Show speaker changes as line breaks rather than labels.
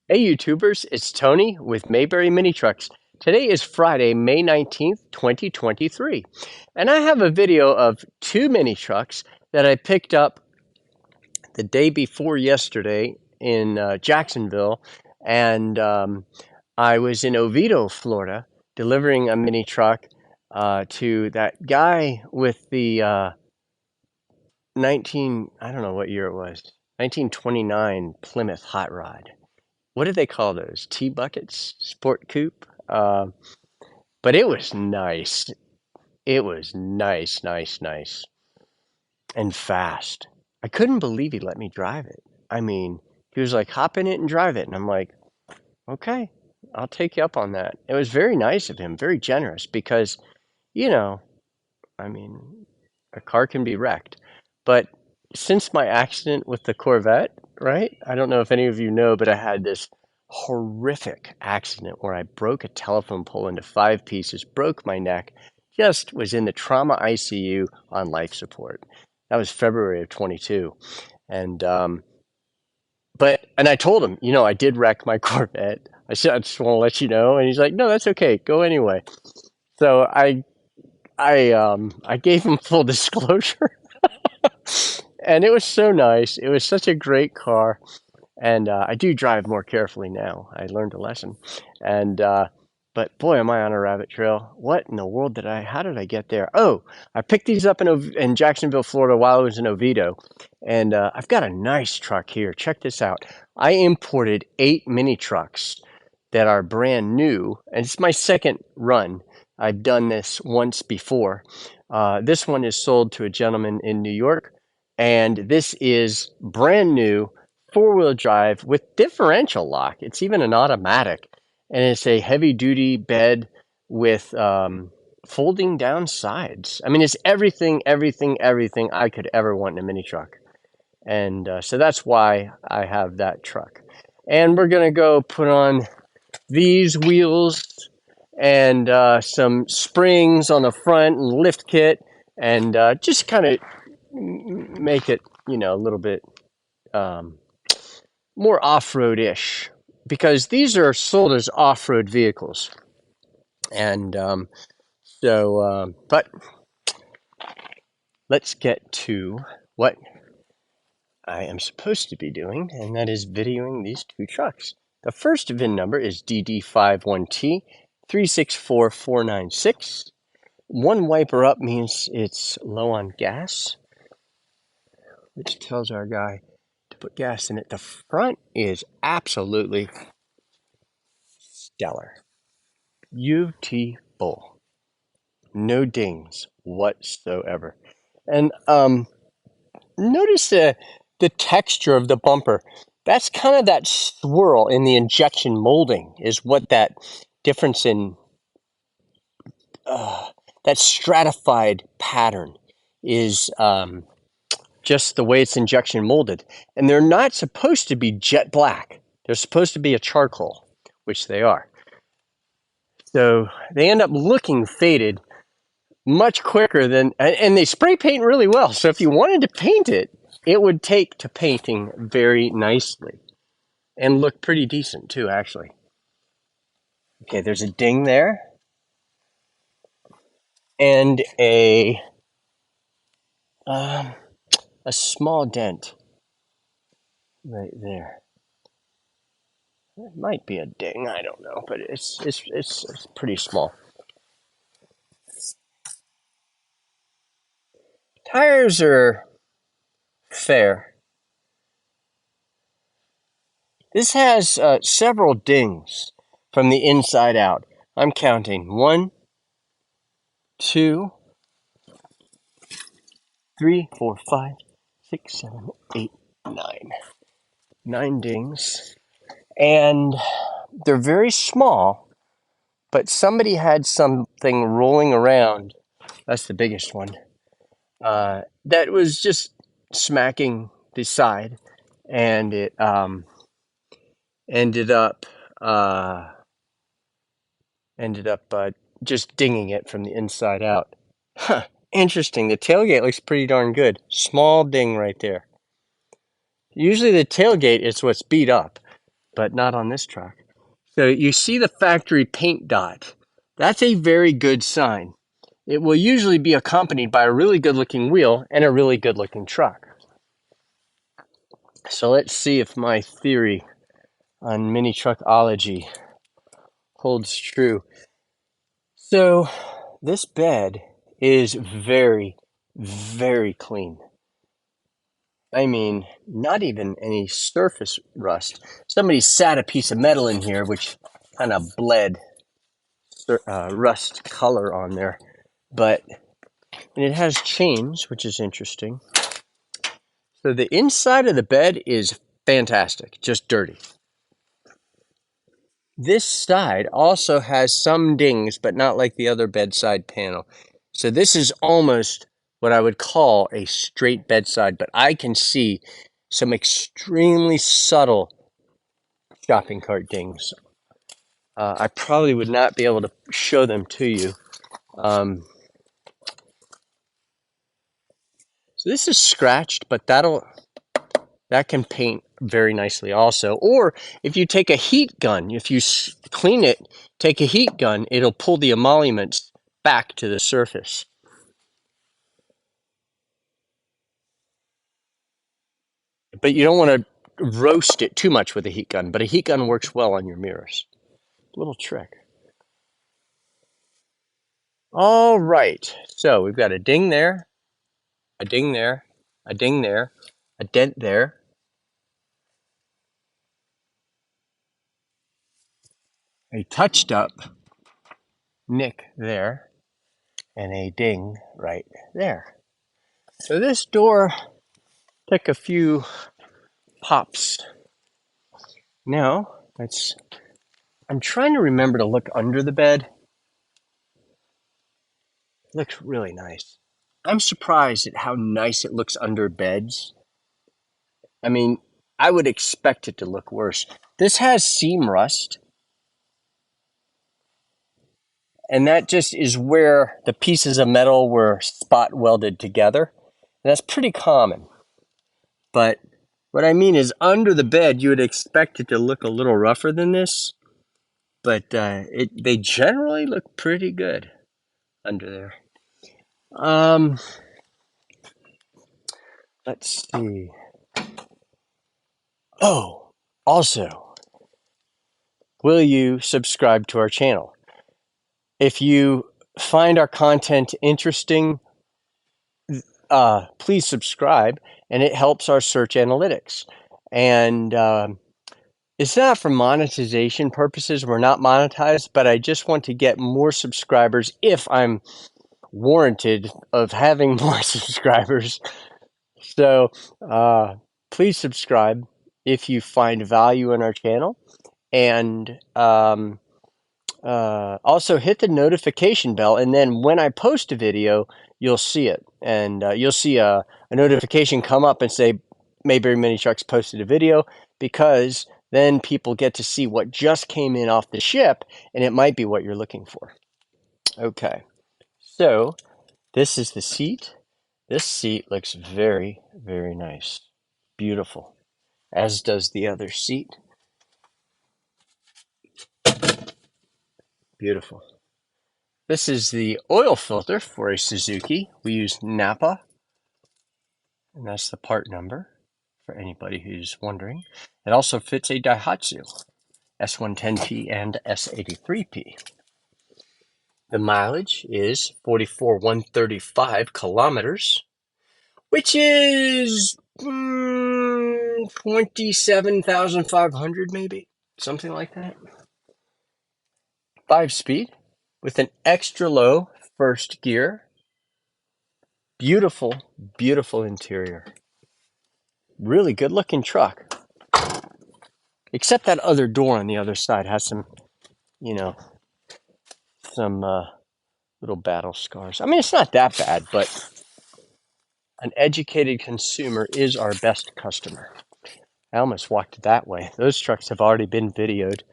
Hey YouTubers, it's Tony with Mayberry Mini Trucks. Today is Friday, May 19th, 2023. And I have a video of two mini trucks that I picked up the day before yesterday in Jacksonville. And I was in Oviedo, Florida, delivering a mini truck to that guy with the I don't know what year it was, 1929 Plymouth Hot Rod. What did they call those? Tea buckets? Sport coupe? But it was nice. It was nice, nice, nice, and fast. I couldn't believe he let me drive it. I mean, he was like, hop in it and drive it. And I'm like, okay, I'll take you up on that. It was very nice of him, very generous because, you know, I mean, a car can be wrecked. But since my accident with the Corvette, right? I don't know if any of you know, but I had this horrific accident where I broke a telephone pole into five pieces, broke my neck, just was in the trauma ICU on life support. That was February of 22. And I told him, I did wreck my Corvette. I said, I just want to let you know. And he's like, no, that's okay. Go anyway. So I gave him full disclosure. And it was so nice. It was such a great car. And I do drive more carefully now. I learned a lesson. And but boy, am I on a rabbit trail. What in the world how did I get there? Oh, I picked these up in Jacksonville, Florida while I was in Oviedo. And I've got a nice truck here. Check this out. I imported 8 mini trucks that are brand new. And it's my second run. I've done this once before. This one is sold to a gentleman in New York. And this is brand new, four-wheel drive with differential lock. It's even an automatic, and it's a heavy-duty bed with folding down sides. I mean, it's everything, everything, everything I could ever want in a mini truck. And so that's why I have that truck. And we're going to go put on these wheels and some springs on the front and lift kit and just kind of make it, a little bit um, more off-road-ish because these are sold as off-road vehicles. And but let's get to what I am supposed to be doing, and that is videoing these two trucks. The first VIN number is DD51T364496. One wiper up means it's low on gas, which tells our guy to put gas in it. The front is absolutely stellar. Beautiful. No dings whatsoever. And notice the texture of the bumper. That's kind of that swirl in the injection molding is what that difference in that stratified pattern is just the way it's injection molded. And they're not supposed to be jet black. They're supposed to be a charcoal, which they are. So they end up looking faded much quicker than, and they spray paint really well. So if you wanted to paint it, it would take to painting very nicely and look pretty decent too, actually. Okay, there's a ding there and a small dent right there. It might be a ding, I don't know, but it's pretty small. Tires are fair. This has several dings from the inside out. I'm counting 1, 2, 3, 4, 5, 6, 7, 8, 9. 9 dings. And they're very small, but somebody had something rolling around. That's the biggest one. That was just smacking the side, and it ended up just dinging it from the inside out. Huh, interesting. The tailgate looks pretty darn good. Small ding right there. Usually the tailgate is what's beat up, but not on this truck. So you see the factory paint dot. That's a very good sign. It will usually be accompanied by a really good looking wheel and a really good looking truck. So let's see if my theory on mini truckology holds true. So this bed is very, very clean. I mean, not even any surface rust. Somebody sat a piece of metal in here, which kind of bled rust color on there. But and it has chains, which is interesting. So the inside of the bed is fantastic, just dirty. This side also has some dings, but not like the other bedside panel. So this is almost what I would call a straight bedside, but I can see some extremely subtle shopping cart dings. I probably would not be able to show them to you. So this is scratched, but that can paint very nicely also. Or if you take a heat gun, if you clean it, take a heat gun, it'll pull the emoluments back to the surface. But you don't want to roast it too much with a heat gun, but a heat gun works well on your mirrors. Little trick. All right, so we've got a ding there, a ding there, a ding there, a dent there, a touched up nick there, and a ding right there. So this door took a few pops. Now, I'm trying to remember to look under the bed. It looks really nice. I'm surprised at how nice it looks under beds. I mean, I would expect it to look worse. This has seam rust, and that just is where the pieces of metal were spot welded together. And that's pretty common. But what I mean is under the bed, you would expect it to look a little rougher than this, but they generally look pretty good under there. Let's see. Oh, also, will you subscribe to our channel? If you find our content interesting, please subscribe, and it helps our search analytics. And it's not for monetization purposes. We're not monetized, but I just want to get more subscribers if I'm warranted of having more subscribers. So please subscribe if you find value in our channel, and also hit the notification bell, and then when I post a video, you'll see it, and you'll see a notification come up and say Mayberry Mini Trucks posted a video, because then people get to see what just came in off the ship, and it might be what you're looking for. Okay, so this is the seat. This seat looks very, very nice. Beautiful. As does the other seat. Beautiful. This is the oil filter for a Suzuki. We use Napa, and that's the part number for anybody who's wondering. It also fits a Daihatsu S110P and S83P. The mileage is 44,135 kilometers, which is 27,500 maybe, something like that. 5-speed with an extra low first gear. Beautiful, beautiful interior. Really good looking truck. Except that other door on the other side has some, some little battle scars. I mean, it's not that bad, but an educated consumer is our best customer. I almost walked that way. Those trucks have already been videoed.